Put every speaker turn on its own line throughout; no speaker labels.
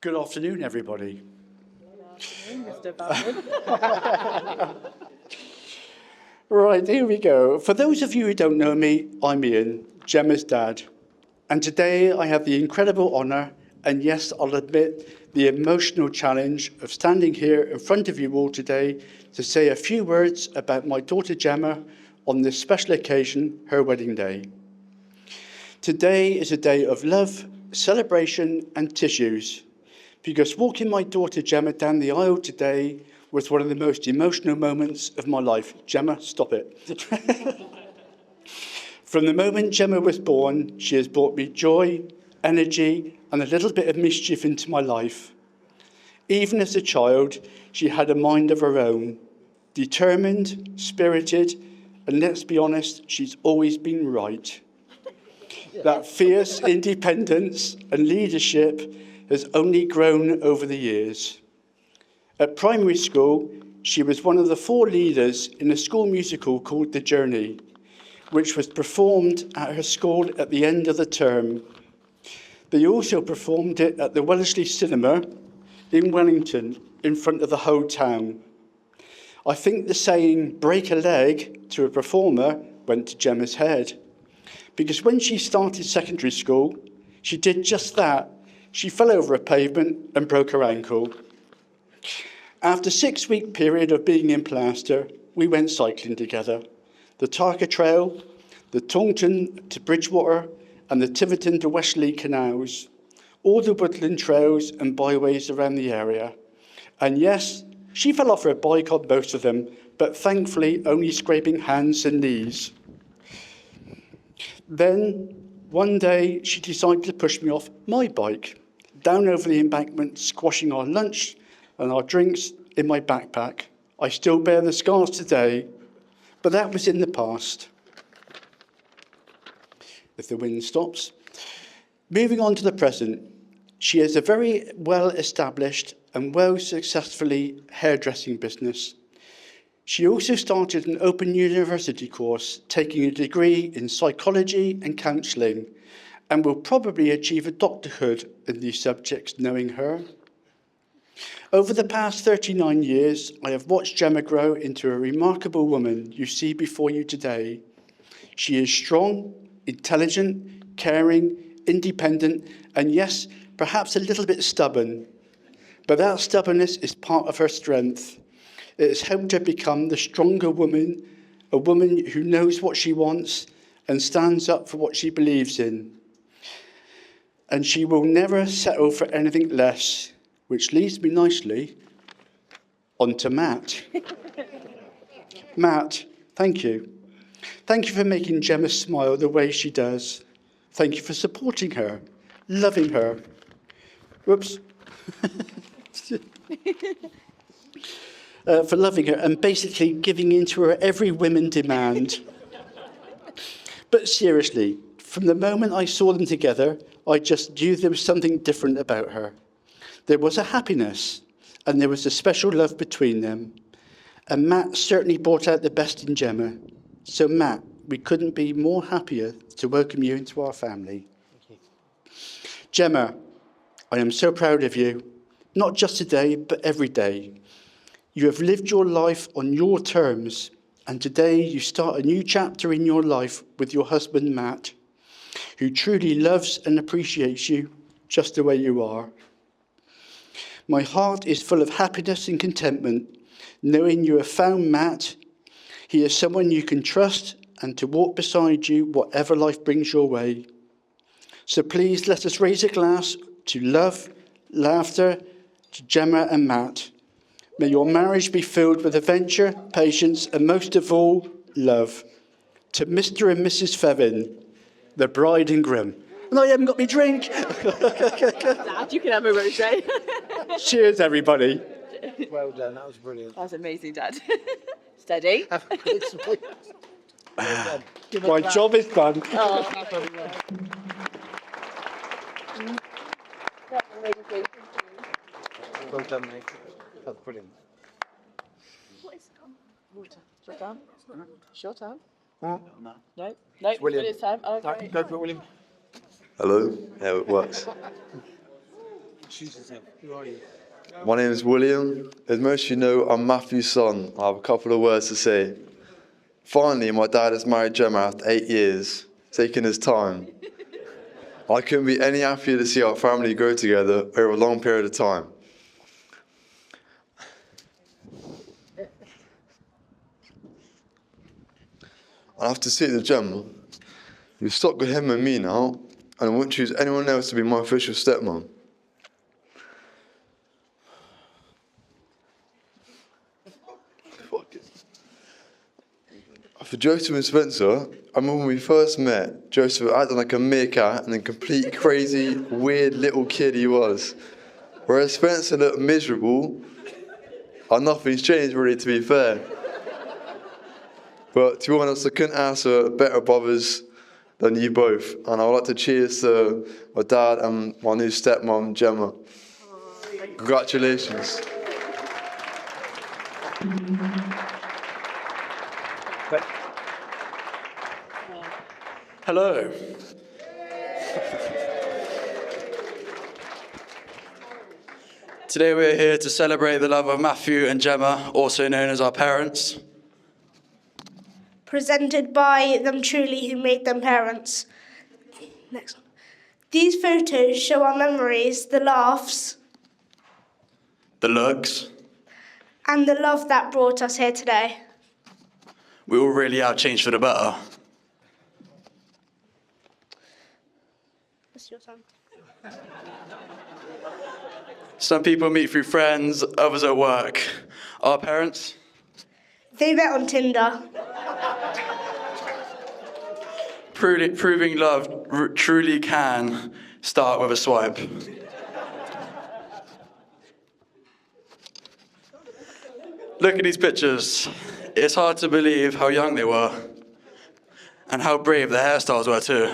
Good afternoon, everybody.
Good afternoon, Mr. Ballard.
Right, here we go. For those of you who don't know me, I'm Ian, Gemma's dad. And today I have the incredible honour, and yes, I'll admit, the emotional challenge of standing here in front of you all today to say a few words about my daughter Gemma on this special occasion, her wedding day. Today is a day of love, celebration and tissues, because walking my daughter Gemma down the aisle today was one of the most emotional moments of my life. Gemma, stop it. From the moment Gemma was born, she has brought me joy, energy, and a little bit of mischief into my life. Even as a child, she had a mind of her own, determined, spirited, and let's be honest, she's always been right. That fierce independence and leadership has only grown over the years. At primary school, she was one of the 4 leaders in a school musical called The Journey, which was performed at her school at the end of the term. They also performed it at the Wellesley Cinema in Wellington in front of the whole town. I think the saying, break a leg to a performer, went to Gemma's head. Because when she started secondary school, she did just that. She fell over a pavement and broke her ankle. After a 6-week period of being in plaster, we went cycling together. The Tarka Trail, the Taunton to Bridgewater, and the Tiverton to Westley canals. All the woodland trails and byways around the area. And yes, she fell off her bike on most of them, but thankfully only scraping hands and knees. Then, one day, she decided to push me off my bike, down over the embankment, squashing our lunch and our drinks in my backpack. I still bear the scars today, but that was in the past. If the wind stops. Moving on to the present, she has a very well-established and well-successfully hairdressing business. She also started an open university course, taking a degree in psychology and counselling, and will probably achieve a doctorhood in these subjects, knowing her. Over the past 39 years, I have watched Gemma grow into a remarkable woman you see before you today. She is strong, intelligent, caring, independent, and yes, perhaps a little bit stubborn. But that stubbornness is part of her strength. It has helped her become the stronger woman, a woman who knows what she wants and stands up for what she believes in. And she will never settle for anything less, which leads me nicely onto Matt. Matt, thank you. Thank you for making Gemma smile the way she does. Thank you for supporting her, loving her. Whoops. For loving her and basically giving in to her every women demand. But seriously, from the moment I saw them together, I just knew there was something different about her. There was a happiness, and there was a special love between them. And Matt certainly brought out the best in Gemma. So Matt, we couldn't be more happier to welcome you into our family. Thank you. Gemma, I am so proud of you, not just today, but every day. You have lived your life on your terms, and today you start a new chapter in your life with your husband, Matt, who truly loves and appreciates you just the way you are. My heart is full of happiness and contentment, knowing you have found Matt. He is someone you can trust and to walk beside you whatever life brings your way. So please let us raise a glass to love, laughter, to Gemma and Matt. May your marriage be filled with adventure, patience, and most of all, love. To Mr. and Mrs. Fevin, the bride and groom. And I haven't got me drink.
Dad, you can have a rosé.
Cheers, everybody.
Well done, that was brilliant.
That was amazing, Dad. Steady.
My job is done.
Oh.
Well done, mate. That was brilliant.
What is it on? Water. Shut down. Shut down.
No.
No.
William.
It's time. Oh,
No,
great.
go for it, William.
Hello, how it works.
Who are you?
My name is William. As most of you know, I'm Matthew's son. I have a couple of words to say. Finally, my dad has married Gemma after 8 years, taking his time. I couldn't be any happier to see our family grow together over a long period of time. I have to say to Gemma, you're stuck with him and me now, and I wouldn't choose anyone else to be my official stepmom. For Joseph and Spencer, I remember when we first met, Joseph acted like a meerkat and a complete crazy, weird little kid he was. Whereas Spencer looked miserable, and nothing's changed really, to be fair. But to be honest, I couldn't ask for better brothers than you both. And I would like to cheers to my dad and my new stepmom, Gemma. Congratulations.
Hello. Today we're here to celebrate the love of Matthew and Gemma, also known as our parents.
Presented by them truly who made them parents. Next one. These photos show our memories, the laughs,
The looks.
and the love that brought us here today.
We all really have changed for the better.
That's your son.
Some people meet through friends, others at work. Our parents,
They met on Tinder.
proving love truly can start with a swipe. Look at these pictures. It's hard to believe how young they were and how brave their hairstyles were too.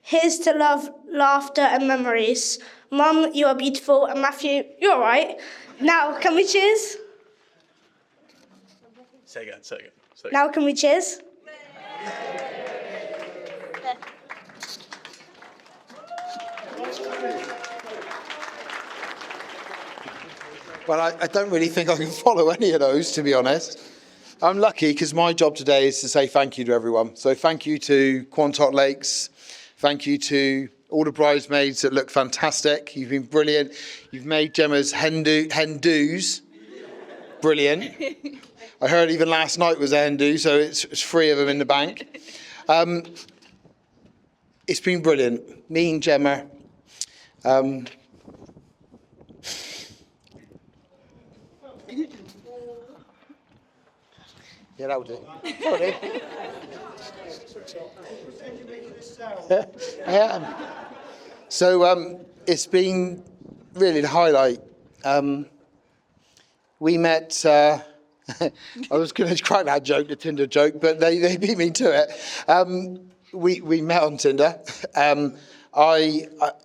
Here's to love, laughter, and memories. Mum, you are beautiful, and Matthew, you're all right. Now, can we cheers?
Say again, say again. Say again.
Now, can we cheers?
Well, I don't really think I can follow any of those, to be honest. I'm lucky because my job today is to say thank you to everyone. So thank you to Quantock Lakes. Thank you to all the bridesmaids that look fantastic. You've been brilliant. You've made Gemma's hen do's brilliant. I heard even last night was a hen do, so it's 3 of them in the bank. It's been brilliant. Me and Gemma. Yeah, that'll do. Sorry. I am. So it's been really the highlight. We met, I was going to crack that joke, the Tinder joke, but they beat me to it. We met on Tinder. I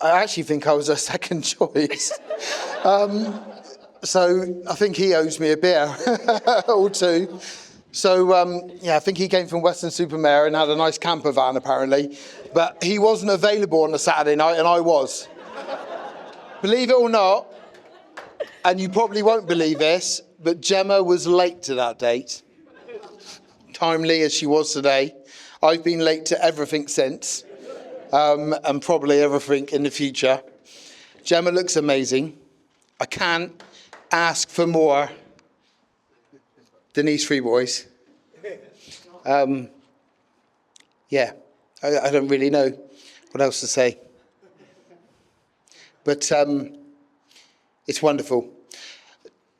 actually think I was her second choice. So I think he owes me a beer or two. So, yeah, I think he came from Weston-super-Mare and had a nice camper van, apparently. But he wasn't available on a Saturday night, and I was. Believe it or not, and you probably won't believe this, but Gemma was late to that date. Timely as she was today. I've been late to everything since, and probably everything in the future. Gemma looks amazing. I can't ask for more than these 3 boys. Yeah, I don't really know what else to say. But it's wonderful.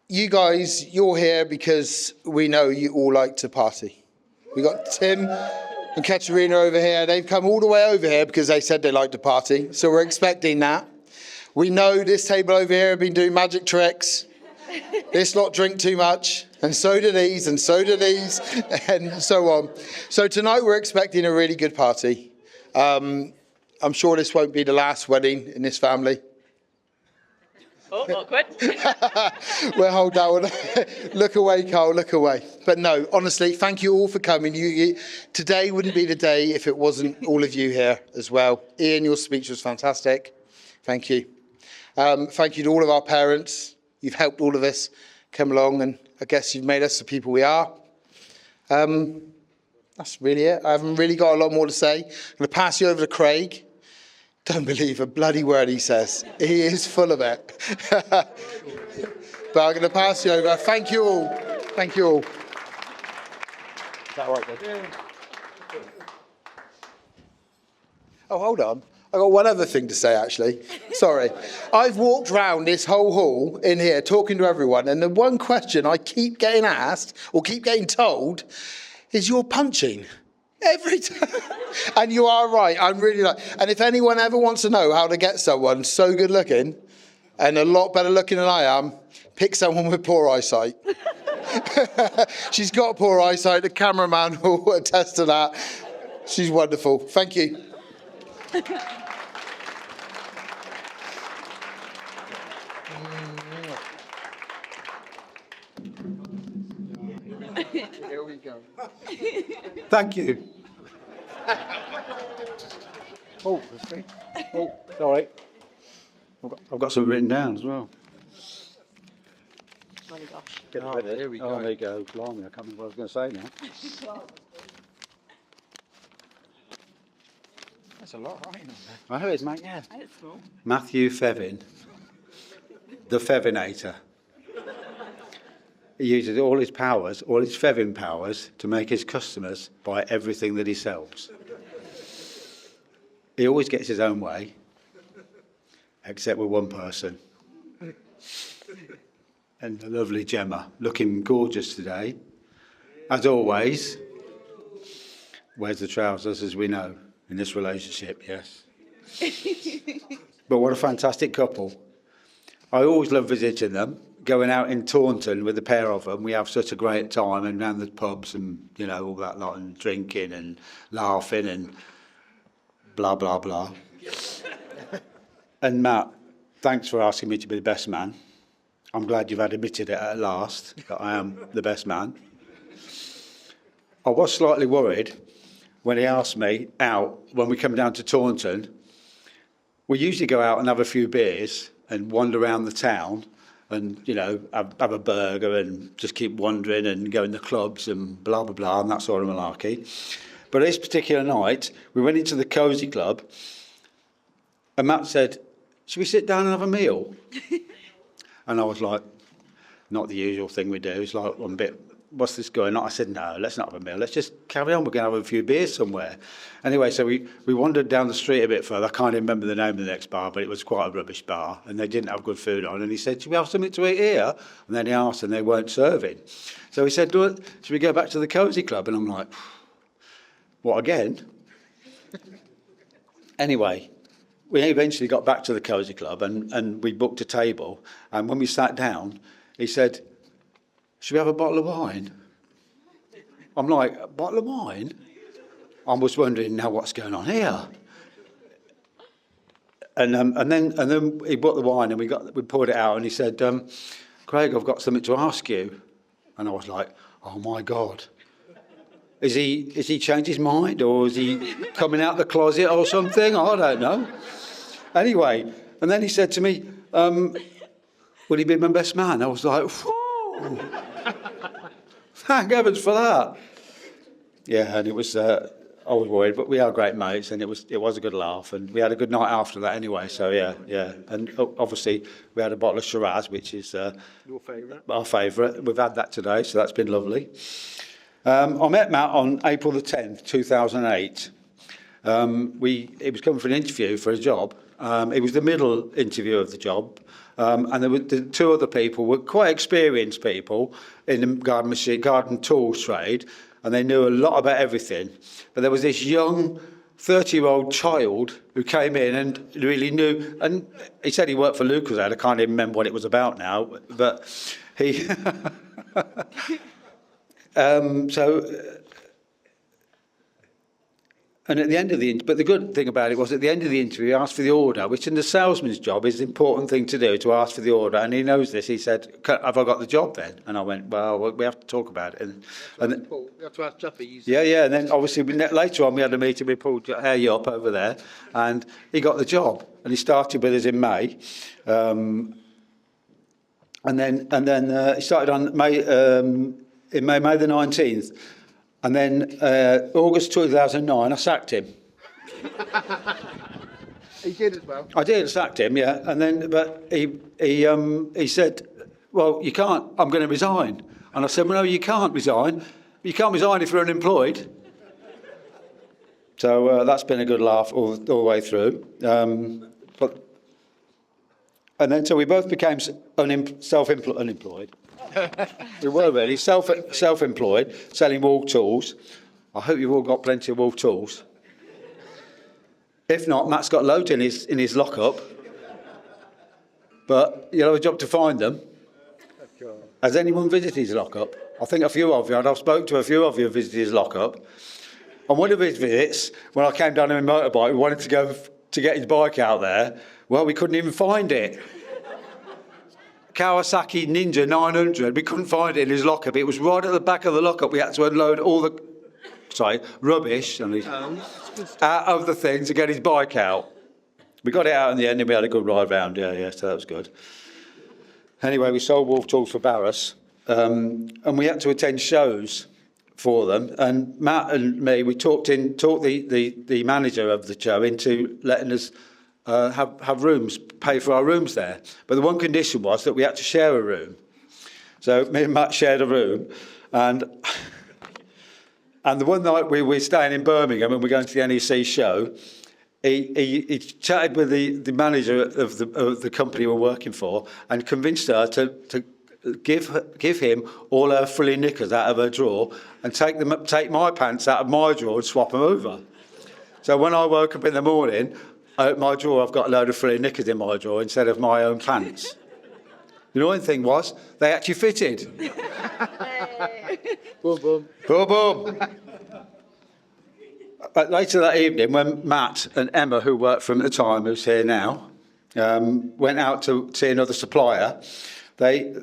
You guys, you're here because we know you all like to party. We got Tim and Katerina over here. They've come all the way over here because they said they like to party. So we're expecting that. We know this table over here have been doing magic tricks. This lot drink too much, and so do these, and so do these, and so on. So tonight we're expecting a really good party. I'm sure this won't be the last wedding in this family.
Oh, awkward.
We'll hold that one. Look away, Carl, look away. But no, honestly, thank you all for coming. Today wouldn't be the day if it wasn't all of you here as well. Ian, your speech was fantastic. Thank you. Thank you to all of our parents. You've helped all of us come along, and I guess you've made us the people we are. That's really it. I haven't really got a lot more to say. I'm going to pass you over to Craig. Don't believe a bloody word he says. He is full of it. But I'm going to pass you over. Thank you all. Thank you all. Is that all right, Dave? Yeah. Oh, hold on. I got one other thing to say, actually. Sorry. I've walked round this whole hall in here talking to everyone, and the one question I keep getting asked or keep getting told is, you're punching every time. And you are right. I'm really like. And if anyone ever wants to know how to get someone so good looking and a lot better looking than I am, pick someone with poor eyesight. She's got poor eyesight. The cameraman will attest to that. She's wonderful. Thank you. Here we go.
Thank you. Oh, sorry. I've got something written down as well. Get it ready. There we go. Oh, there you go. Blimey, I can't remember what I was going to say now. That's a lot writing on there. I know it is, mate, yeah.
It's small.
Matthew Fevin, the Fevinator. He uses all his powers, all his Fevin powers, to make his customers buy everything that he sells. He always gets his own way, except with one person. And the lovely Gemma, looking gorgeous today, as always. Wears the trousers, as we know, in this relationship, yes. But what a fantastic couple. I always love visiting them, going out in Taunton with the pair of them. We have such a great time, and round the pubs and, you know, all that lot, and drinking and laughing and blah, blah, blah. And Matt, thanks for asking me to be the best man. I'm glad you've admitted it at last, that I am the best man. I was slightly worried when he asked me out, when we come down to Taunton. We usually go out and have a few beers and wander around the town and, you know, have a burger and just keep wandering and go in the clubs and blah, blah, blah, and that sort of malarkey. But this particular night, we went into the Cosy Club, and Matt said, should we sit down and have a meal? And I was like, not the usual thing we do. It's like, I'm a bit, what's this going on? I said, no, let's not have a meal. Let's just carry on. We're going to have a few beers somewhere. Anyway, so we wandered down the street a bit further. I can't even remember the name of the next bar, but it was quite a rubbish bar, and they didn't have good food on. And he said, should we have something to eat here? And then he asked, and they weren't serving. So he said, should we go back to the Cosy Club? And I'm like, what, again? Anyway, we eventually got back to the Cosy Club, and we booked a table. And when we sat down, he said, should we have a bottle of wine? I'm like, a bottle of wine? I was wondering, now what's going on here? And then he bought the wine, and we poured it out, and he said, Craig, I've got something to ask you. And I was like, oh my God. Is he changed his mind, or is he coming out the closet or something? I don't know. Anyway, and then he said to me, will he be my best man? I was like, whoa. Thank heavens for that. Yeah, and it was, I was worried, but we are great mates, and it was a good laugh, and we had a good night after that anyway, so yeah. And obviously, we had a bottle of Shiraz, which is your favourite? Our favourite. We've had that today, so that's been lovely. I met Matt on April the 10th, 2008. He was coming for an interview for a job. It was the middle interview of the job. And there were the two other people were quite experienced people in the garden tools trade, and they knew a lot about everything. But there was this young 30-year-old child who came in and really knew, and he said he worked for Lucozade. I can't even remember what it was about now, but he... And at the end of but the good thing about it was at the end of the interview, he asked for the order, which in the salesman's job is the important thing to do, to ask for the order. And he knows this. He said, have I got the job then? And I went, well, we have to talk about it. And
We have to ask Jeffy.
yeah. And then obviously later on we had a meeting with Paul Hair up over there, and he got the job. And he started with us in May. And then he started on May the 19th. And then August 2009, I sacked him.
He did as well.
I did, sacked him, yeah. And then, but he said, well, you can't, I'm going to resign. And I said, well, no, you can't resign. You can't resign if you're unemployed. So that's been a good laugh all the way through. And then, so we both became unemployed. We were really self-employed, selling wall tools. I hope you've all got plenty of wall tools. If not, Matt's got loads in his lockup. But you'll have a job to find them. Has anyone visited his lockup? I think a few of you, and I've spoken to a few of you who visited his lockup. On one of his visits, when I came down on my motorbike, we wanted to go to get his bike out there. Well, we couldn't even find it. Kawasaki Ninja 900, we couldn't find it in his lockup. It was right at the back of the lockup. We had to unload all the rubbish out of the thing to get his bike out. We got it out in the end and we had a good ride round, yeah, so that was good. Anyway, we sold Wolf Tools for Barras, and we had to attend shows for them. And Matt and me, we talked the manager of the show into letting us have rooms, pay for our rooms there. But the one condition was that we had to share a room. So me and Matt shared a room, and the one night we were staying in Birmingham and we're going to the NEC show, he chatted with the manager of the company we're working for and convinced her to give him all her frilly knickers out of her drawer and take my pants out of my drawer and swap them over. So when I woke up in the morning, my drawer, I've got a load of frilly knickers in my drawer instead of my own pants. The annoying thing was, they actually fitted.
Boom, boom.
Boom, boom. Later that evening, when Matt and Emma, who worked for him at the time, who's here now, went out to see another supplier, they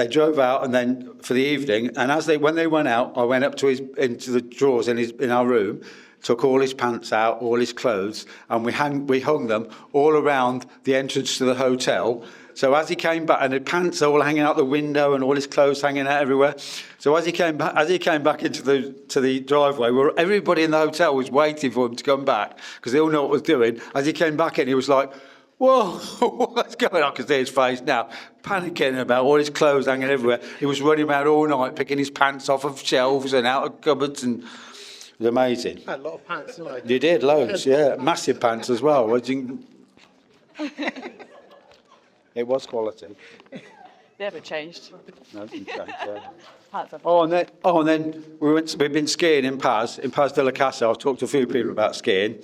drove out and then for the evening, and when they went out, I went up into the drawers in our room, took all his pants out, all his clothes, and we hung them all around the entrance to the hotel. So as he came back, and the pants all hanging out the window, and all his clothes hanging out everywhere. So as he came back into the driveway, everybody in the hotel was waiting for him to come back because they all know what he was doing. As he came back in, he was like, "Whoa, what's going on?" I can see his face now, panicking about all his clothes hanging everywhere. He was running around all night, picking his pants off of shelves and out of cupboards, and it was amazing.
I had a lot of pants, didn't I?
You did, loads, yeah. Massive pants as well. It was quality.
They haven't changed.
No, it didn't change, yeah.
Pants have-
And then we've been skiing in Paz de la Casa. I've talked to a few people about skiing.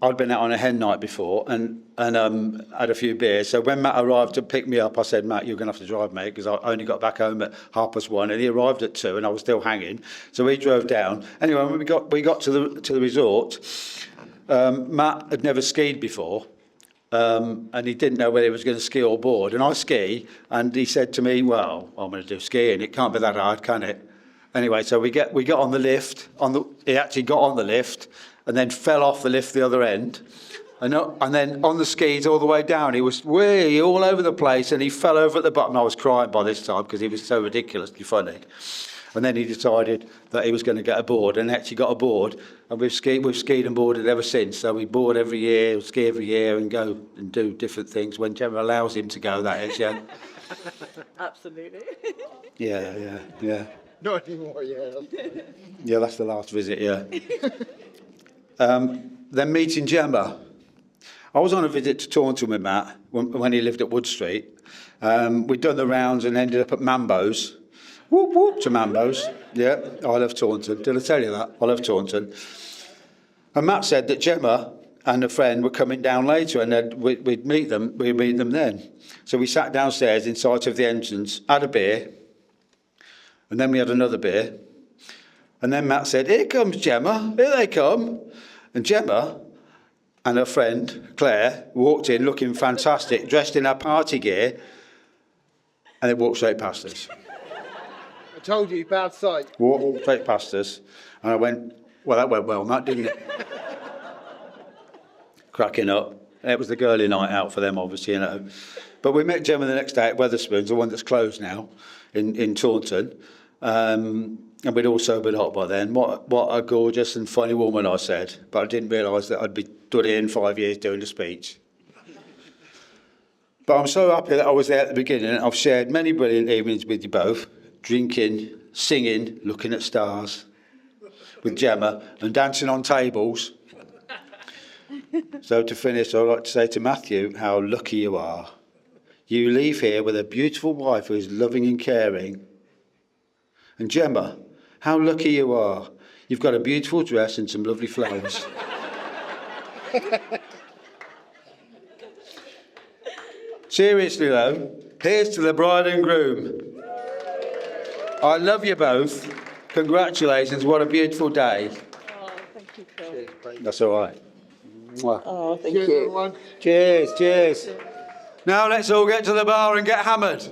I'd been out on a hen night before and had a few beers. So when Matt arrived to pick me up, I said, "Matt, you're going to have to drive, mate," because I only got back home at 1:30, and he arrived at 2, and I was still hanging. So we drove down. Anyway, when we got to the resort, Matt had never skied before. And he didn't know whether he was going to ski or board. And I ski, and he said to me, "Well, I'm going to do skiing. It can't be that hard, can it?" Anyway, so we got on the lift. He actually got on the lift and then fell off the lift the other end. And then on the skis all the way down, he was way all over the place, and he fell over at the bottom. I was crying by this time because he was so ridiculously funny. And then he decided that he was going to get a board, and actually got a board. And we've skied and boarded ever since. So we board every year, ski every year, and go and do different things when Gemma allows him to go. That is, yeah.
Absolutely.
Yeah.
Not anymore, yeah.
Yeah, that's the last visit. Yeah. Then meeting Gemma. I was on a visit to Taunton with Matt when he lived at Wood Street. We'd done the rounds and ended up at Mambo's. Whoop, whoop to Mambo's. Yeah, I love Taunton. Did I tell you that? I love Taunton. And Matt said that Gemma and a friend were coming down later, and we'd meet them. We'd meet them then. So we sat downstairs in sight of the entrance, had a beer, and then we had another beer. And then Matt said, "Here comes Gemma, here they come." And Gemma and her friend, Claire, walked in looking fantastic, dressed in her party gear, and they walked straight past us.
I told you, bad sight.
Walked straight past us. And I went, "Well, that went well, Matt, didn't it?" Cracking up. It was the girly night out for them, obviously, you know. But we met Gemma the next day at Wetherspoons, the one that's closed now, in Taunton. And we'd all sobered up by then. What a gorgeous and funny woman, I said. But I didn't realise that I'd be stood here in 5 years doing a speech. But I'm so happy that I was there at the beginning. I've shared many brilliant evenings with you both, drinking, singing, looking at stars with Gemma and dancing on tables. So to finish, I'd like to say to Matthew, how lucky you are. You leave here with a beautiful wife who is loving and caring. And Gemma, how lucky you are. You've got a beautiful dress and some lovely flowers. Seriously though, here's to the bride and groom. I love you both. Congratulations, what a beautiful day.
Oh, thank you, Phil.
That's all right. Mwah.
Oh, thank
Cheers,
you.
everyone.
Cheers, cheers. Now let's all get to the bar and get hammered.